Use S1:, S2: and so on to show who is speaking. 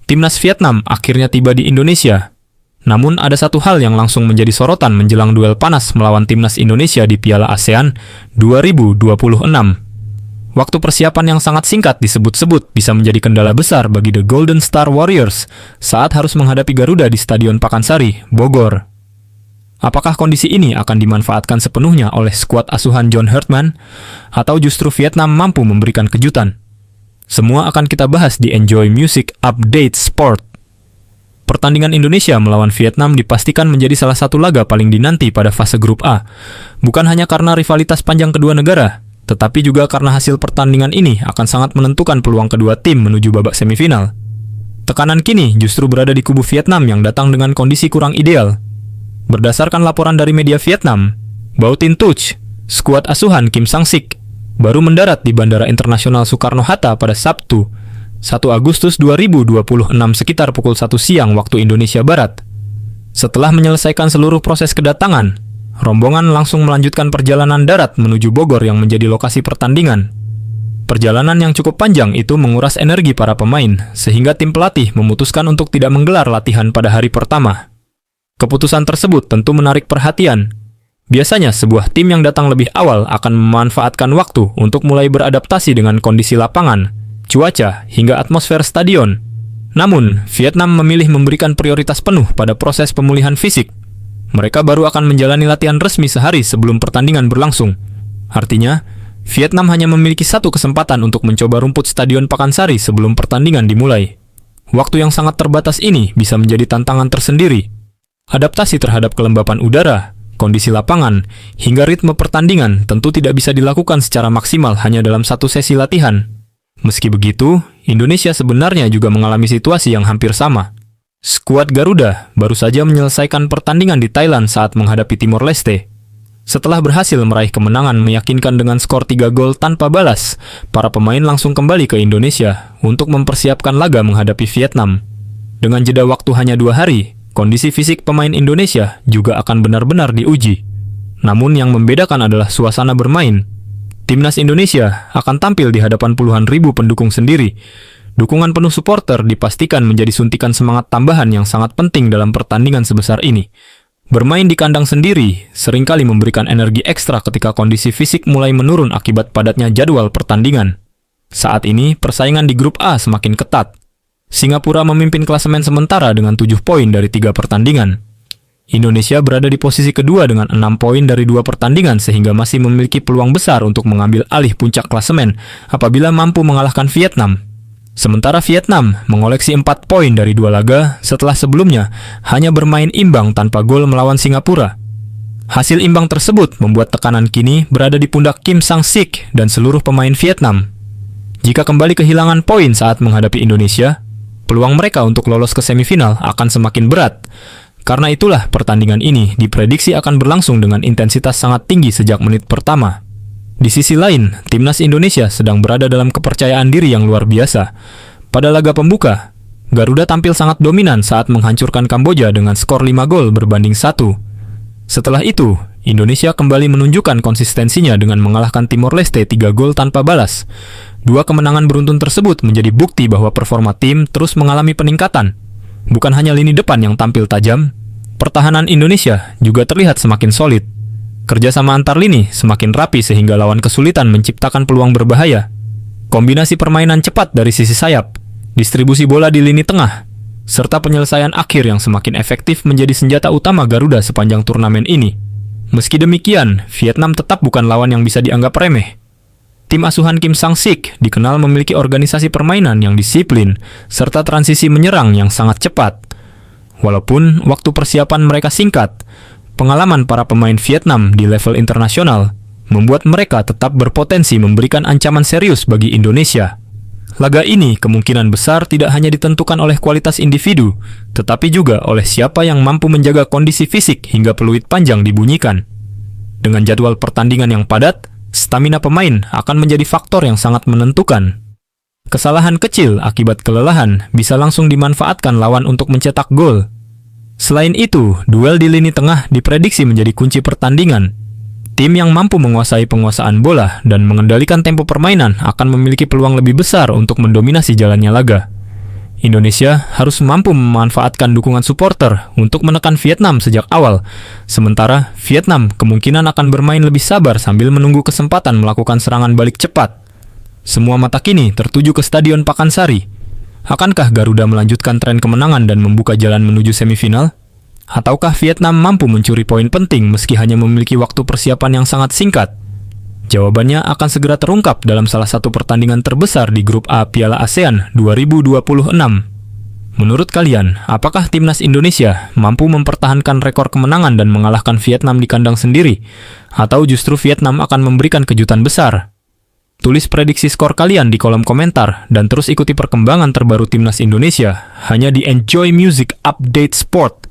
S1: Timnas Vietnam akhirnya tiba di Indonesia. Namun ada satu hal yang langsung menjadi sorotan menjelang duel panas melawan Timnas Indonesia di Piala ASEAN 2026. Waktu persiapan yang sangat singkat disebut-sebut bisa menjadi kendala besar bagi The Golden Star Warriors saat harus menghadapi Garuda di Stadion Pakansari, Bogor. Apakah kondisi ini akan dimanfaatkan sepenuhnya oleh skuad asuhan John Herdman, atau justru Vietnam mampu memberikan kejutan? Semua akan kita bahas di Enjoy Music Update Sport. Pertandingan Indonesia melawan Vietnam dipastikan menjadi salah satu laga paling dinanti pada fase grup A. Bukan hanya karena rivalitas panjang kedua negara, tetapi juga karena hasil pertandingan ini akan sangat menentukan peluang kedua tim menuju babak semifinal. Tekanan kini justru berada di kubu Vietnam yang datang dengan kondisi kurang ideal. Berdasarkan laporan dari media Vietnam, Bao Tin Thuc, skuad asuhan Kim Sang-sik, baru mendarat di Bandara Internasional Soekarno-Hatta pada Sabtu, 1 Agustus 2026 sekitar pukul 1 siang waktu Indonesia Barat. Setelah menyelesaikan seluruh proses kedatangan, rombongan langsung melanjutkan perjalanan darat menuju Bogor yang menjadi lokasi pertandingan. Perjalanan yang cukup panjang itu menguras energi para pemain, sehingga tim pelatih memutuskan untuk tidak menggelar latihan pada hari pertama. Keputusan tersebut tentu menarik perhatian. Biasanya sebuah tim yang datang lebih awal akan memanfaatkan waktu untuk mulai beradaptasi dengan kondisi lapangan, cuaca, hingga atmosfer stadion. Namun, Vietnam memilih memberikan prioritas penuh pada proses pemulihan fisik. Mereka baru akan menjalani latihan resmi sehari sebelum pertandingan berlangsung. Artinya, Vietnam hanya memiliki satu kesempatan untuk mencoba rumput Stadion Pakansari sebelum pertandingan dimulai. Waktu yang sangat terbatas ini bisa menjadi tantangan tersendiri. Adaptasi terhadap kelembapan udara, kondisi lapangan, hingga ritme pertandingan tentu tidak bisa dilakukan secara maksimal hanya dalam satu sesi latihan. Meski begitu, Indonesia sebenarnya juga mengalami situasi yang hampir sama. Skuad Garuda baru saja menyelesaikan pertandingan di Thailand saat menghadapi Timor Leste. Setelah berhasil meraih kemenangan meyakinkan dengan skor 3 gol tanpa balas, para pemain langsung kembali ke Indonesia untuk mempersiapkan laga menghadapi Vietnam. Dengan jeda waktu hanya 2 hari, kondisi fisik pemain Indonesia juga akan benar-benar diuji. Namun yang membedakan adalah suasana bermain. Timnas Indonesia akan tampil di hadapan puluhan ribu pendukung sendiri. Dukungan penuh supporter dipastikan menjadi suntikan semangat tambahan yang sangat penting dalam pertandingan sebesar ini. Bermain di kandang sendiri seringkali memberikan energi ekstra ketika kondisi fisik mulai menurun akibat padatnya jadwal pertandingan. Saat ini, persaingan di grup A semakin ketat. Singapura memimpin klasemen sementara dengan 7 poin dari 3 pertandingan. Indonesia berada di posisi kedua dengan 6 poin dari 2 pertandingan sehingga masih memiliki peluang besar untuk mengambil alih puncak klasemen apabila mampu mengalahkan Vietnam. Sementara Vietnam mengoleksi 4 poin dari 2 laga setelah sebelumnya hanya bermain imbang tanpa gol melawan Singapura. Hasil imbang tersebut membuat tekanan kini berada di pundak Kim Sang-sik dan seluruh pemain Vietnam. Jika kembali kehilangan poin saat menghadapi Indonesia, peluang mereka untuk lolos ke semifinal akan semakin berat. Karena itulah pertandingan ini diprediksi akan berlangsung dengan intensitas sangat tinggi sejak menit pertama. Di sisi lain, Timnas Indonesia sedang berada dalam kepercayaan diri yang luar biasa. Pada laga pembuka, Garuda tampil sangat dominan saat menghancurkan Kamboja dengan skor 5 gol berbanding 1. Setelah itu, Indonesia kembali menunjukkan konsistensinya dengan mengalahkan Timor Leste 3 gol tanpa balas. 2 kemenangan beruntun tersebut menjadi bukti bahwa performa tim terus mengalami peningkatan. Bukan hanya lini depan yang tampil tajam, pertahanan Indonesia juga terlihat semakin solid. Kerjasama antar lini semakin rapi sehingga lawan kesulitan menciptakan peluang berbahaya. Kombinasi permainan cepat dari sisi sayap, distribusi bola di lini tengah, serta penyelesaian akhir yang semakin efektif menjadi senjata utama Garuda sepanjang turnamen ini. Meski demikian, Vietnam tetap bukan lawan yang bisa dianggap remeh. Tim asuhan Kim Sang-sik dikenal memiliki organisasi permainan yang disiplin, serta transisi menyerang yang sangat cepat. Walaupun waktu persiapan mereka singkat, pengalaman para pemain Vietnam di level internasional membuat mereka tetap berpotensi memberikan ancaman serius bagi Indonesia. Laga ini kemungkinan besar tidak hanya ditentukan oleh kualitas individu, tetapi juga oleh siapa yang mampu menjaga kondisi fisik hingga peluit panjang dibunyikan. Dengan jadwal pertandingan yang padat, stamina pemain akan menjadi faktor yang sangat menentukan. Kesalahan kecil akibat kelelahan bisa langsung dimanfaatkan lawan untuk mencetak gol. Selain itu, duel di lini tengah diprediksi menjadi kunci pertandingan. Tim yang mampu menguasai penguasaan bola dan mengendalikan tempo permainan akan memiliki peluang lebih besar untuk mendominasi jalannya laga. Indonesia harus mampu memanfaatkan dukungan supporter untuk menekan Vietnam sejak awal. Sementara Vietnam kemungkinan akan bermain lebih sabar sambil menunggu kesempatan melakukan serangan balik cepat. Semua mata kini tertuju ke Stadion Pakansari. Akankah Garuda melanjutkan tren kemenangan dan membuka jalan menuju semifinal? Ataukah Vietnam mampu mencuri poin penting meski hanya memiliki waktu persiapan yang sangat singkat? Jawabannya akan segera terungkap dalam salah satu pertandingan terbesar di Grup A Piala ASEAN 2026. Menurut kalian, apakah timnas Indonesia mampu mempertahankan rekor kemenangan dan mengalahkan Vietnam di kandang sendiri? Atau justru Vietnam akan memberikan kejutan besar? Tulis prediksi skor kalian di kolom komentar dan terus ikuti perkembangan terbaru timnas Indonesia hanya di Enjoy Music Update Sport.